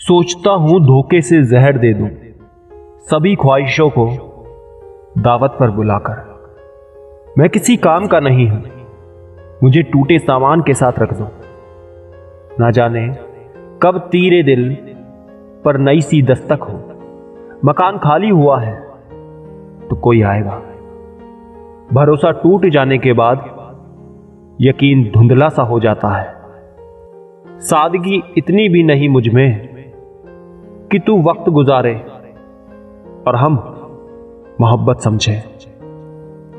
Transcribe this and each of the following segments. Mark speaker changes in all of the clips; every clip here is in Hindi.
Speaker 1: सोचता हूं धोखे से जहर दे दूं सभी ख्वाहिशों को दावत पर बुलाकर। मैं किसी काम का नहीं हूं, मुझे टूटे सामान के साथ रख दो। ना जाने कब तीरे दिल पर नई सी दस्तक हो। मकान खाली हुआ है तो कोई आएगा। भरोसा टूट जाने के बाद यकीन धुंधला सा हो जाता है। सादगी इतनी भी नहीं मुझ में कि तू वक्त गुजारे और हम मोहब्बत समझे।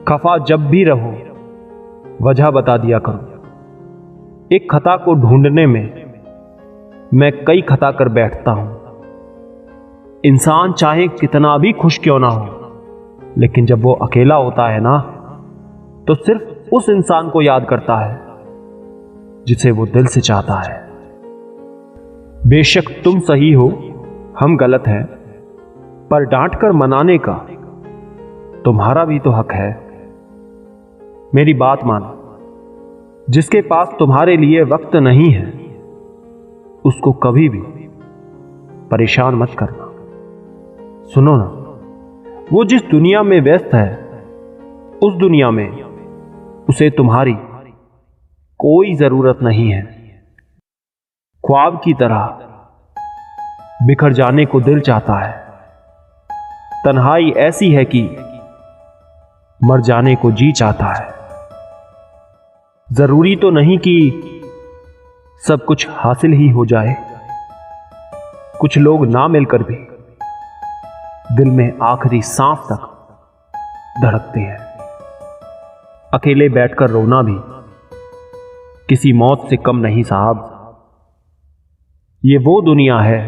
Speaker 1: खफा जब भी रहो वजह बता दिया करो। एक खता को ढूंढने में मैं कई खता कर बैठता हूं। इंसान चाहे कितना भी खुश क्यों ना हो, लेकिन जब वो अकेला होता है ना, तो सिर्फ उस इंसान को याद करता है जिसे वो दिल से चाहता है। बेशक तुम सही हो, हम गलत हैं, पर डांट कर मनाने का तुम्हारा भी तो हक है। मेरी बात मानो, जिसके पास तुम्हारे लिए वक्त नहीं है उसको कभी भी परेशान मत करना। सुनो ना, वो जिस दुनिया में व्यस्त है उस दुनिया में उसे तुम्हारी कोई जरूरत नहीं है। ख्वाब की तरह बिखर जाने को दिल चाहता है। तन्हाई ऐसी है कि मर जाने को जी चाहता है। जरूरी तो नहीं कि सब कुछ हासिल ही हो जाए। कुछ लोग ना मिलकर भी दिल में आखिरी सांस तक धड़कते हैं। अकेले बैठकर रोना भी किसी मौत से कम नहीं साहब। ये वो दुनिया है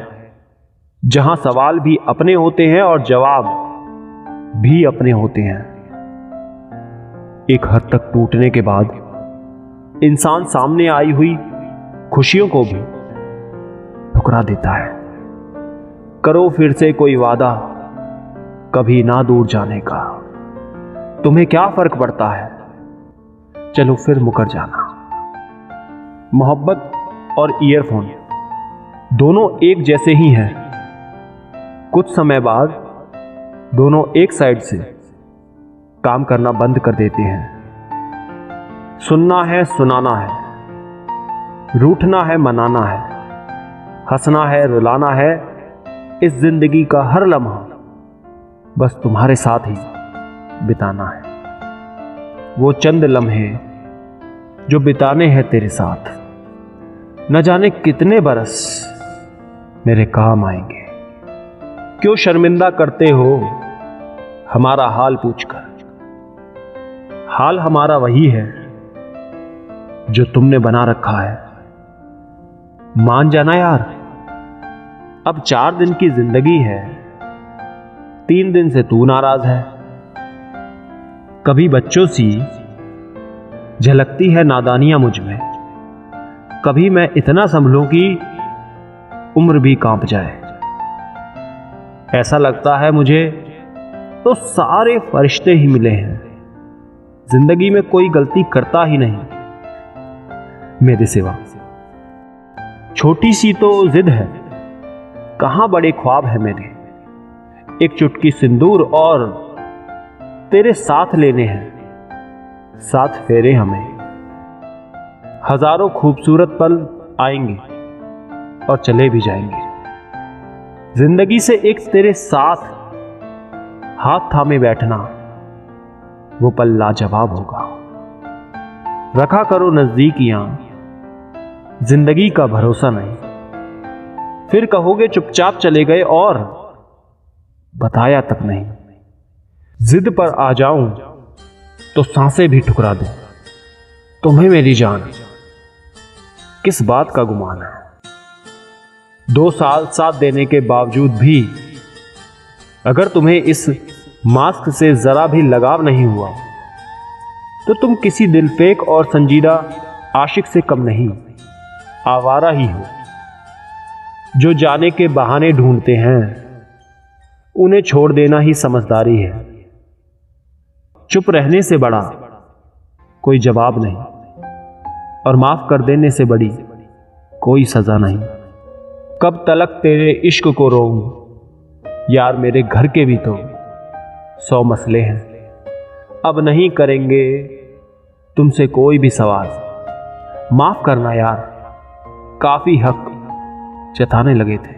Speaker 1: जहां सवाल भी अपने होते हैं और जवाब भी अपने होते हैं। एक हद तक टूटने के बाद इंसान सामने आई हुई खुशियों को भी ठुकरा देता है। करो फिर से कोई वादा, कभी ना दूर जाने का। तुम्हें क्या फर्क पड़ता है, चलो फिर मुकर जाना। मोहब्बत और ईयरफोन दोनों एक जैसे ही हैं। कुछ समय बाद दोनों एक साइड से काम करना बंद कर देते हैं। सुनना है, सुनाना है, रूठना है, मनाना है, हंसना है, रुलाना है। इस जिंदगी का हर लम्हा बस तुम्हारे साथ ही बिताना है। वो चंद लम्हे जो बिताने हैं तेरे साथ, न जाने कितने बरस मेरे काम आएंगे। क्यों शर्मिंदा करते हो हमारा हाल पूछकर? हाल हमारा वही है जो तुमने बना रखा है। मान जाना यार, अब 4 दिन की जिंदगी है, 3 दिन से तू नाराज है। कभी बच्चों सी झलकती है नादानियां मुझ में, कभी मैं इतना संभलूं कि उम्र भी कांप जाए। ऐसा लगता है मुझे तो सारे फरिश्ते ही मिले हैं। जिंदगी में कोई गलती करता ही नहीं मेरे सिवा। छोटी सी तो जिद है, कहां बड़े ख्वाब है मेरे। एक चुटकी सिंदूर और तेरे साथ लेने हैं, साथ फेरे हमें। हजारों खूबसूरत पल आएंगे और चले भी जाएंगे। जिंदगी से एक तेरे साथ हाथ थामे बैठना, वो पल लाजवाब होगा। रखा करो नजदीकियां, जिंदगी का भरोसा नहीं। फिर कहोगे चुपचाप चले गए और बताया तक नहीं। जिद पर आ जाऊं तो सांसें भी ठुकरा दूं। तुम्हें मेरी जान किस बात का गुमान है? 2 साल साथ देने के बावजूद भी अगर तुम्हें इस मास्क से जरा भी लगाव नहीं हुआ, तो तुम किसी दिलफेक और संजीदा आशिक से कम नहीं, आवारा ही हो। जो जाने के बहाने ढूंढते हैं उन्हें छोड़ देना ही समझदारी है। चुप रहने से बड़ा कोई जवाब नहीं, और माफ कर देने से बड़ी कोई सजा नहीं। कब तलक तेरे इश्क को रोऊं यार, मेरे घर के भी तो 100 मसले हैं। अब नहीं करेंगे तुमसे कोई भी सवाल, माफ करना यार, काफी हक जताने लगे थे।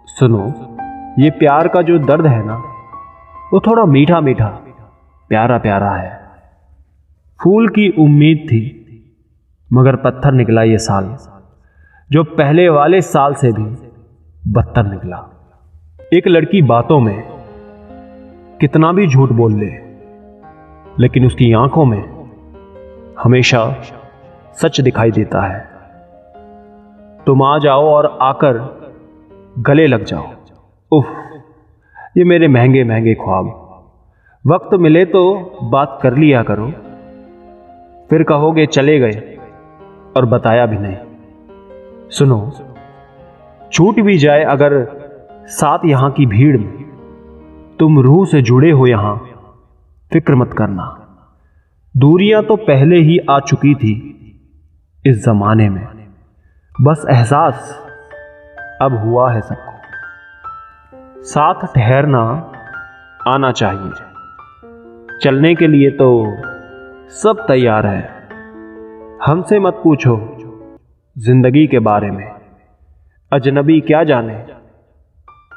Speaker 1: सुनो, ये प्यार का जो दर्द है ना, वो थोड़ा मीठा मीठा प्यारा प्यारा है। फूल की उम्मीद थी मगर पत्थर निकला ये साल, जो पहले वाले साल से भी बदतर निकला। एक लड़की बातों में कितना भी झूठ बोल ले, लेकिन उसकी आंखों में हमेशा सच दिखाई देता है। तुम आ जाओ और आकर गले लग जाओ। उफ, ये मेरे महंगे महंगे ख्वाब। वक्त मिले तो बात कर लिया करो, फिर कहोगे चले गए और बताया भी नहीं। सुनो, छूट भी जाए अगर साथ यहां की भीड़ में, तुम रूह से जुड़े हो यहां, फिक्र मत करना। दूरियां तो पहले ही आ चुकी थी इस जमाने में, बस एहसास अब हुआ है सबको। साथ ठहरना आना चाहिए, चलने के लिए तो सब तैयार है। हमसे मत पूछो जिंदगी के बारे में, अजनबी क्या जाने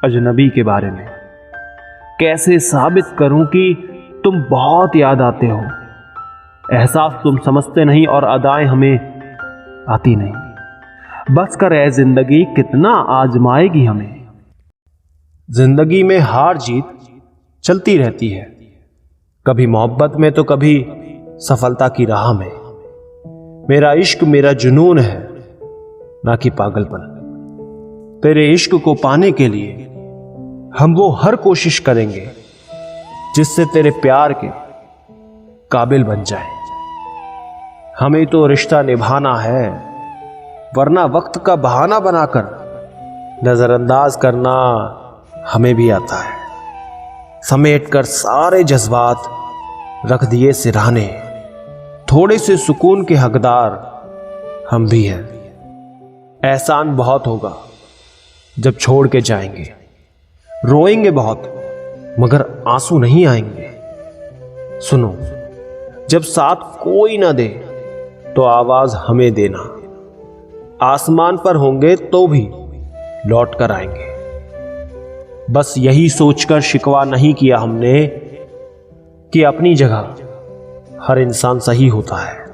Speaker 1: अजनबी के बारे में। कैसे साबित करूं कि तुम बहुत याद आते हो, एहसास तुम समझते नहीं और अदाएं हमें आती नहीं। बस कर ऐ जिंदगी, कितना आजमाएगी हमें। जिंदगी में हार जीत चलती रहती है, कभी मोहब्बत में तो कभी सफलता की राह में। मेरा इश्क मेरा जुनून है, ना कि पागलपन। तेरे इश्क को पाने के लिए हम वो हर कोशिश करेंगे जिससे तेरे प्यार के काबिल बन जाए। हमें तो रिश्ता निभाना है, वरना वक्त का बहाना बनाकर नजरअंदाज करना हमें भी आता है। समेट कर सारे जज्बात रख दिए सिरहाने, थोड़े से सुकून के हकदार हम भी हैं। एहसान बहुत होगा जब छोड़ के जाएंगे, रोएंगे बहुत मगर आंसू नहीं आएंगे। सुनो, जब साथ कोई ना दे तो आवाज हमें देना, आसमान पर होंगे तो भी लौट कर आएंगे। बस यही सोचकर शिकवा नहीं किया हमने कि अपनी जगह हर इंसान सही होता है।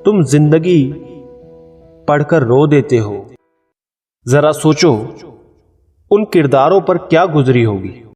Speaker 1: तुम जिंदगी पढ़कर रो देते हो, जरा सोचो उन किरदारों पर क्या गुजरी होगी।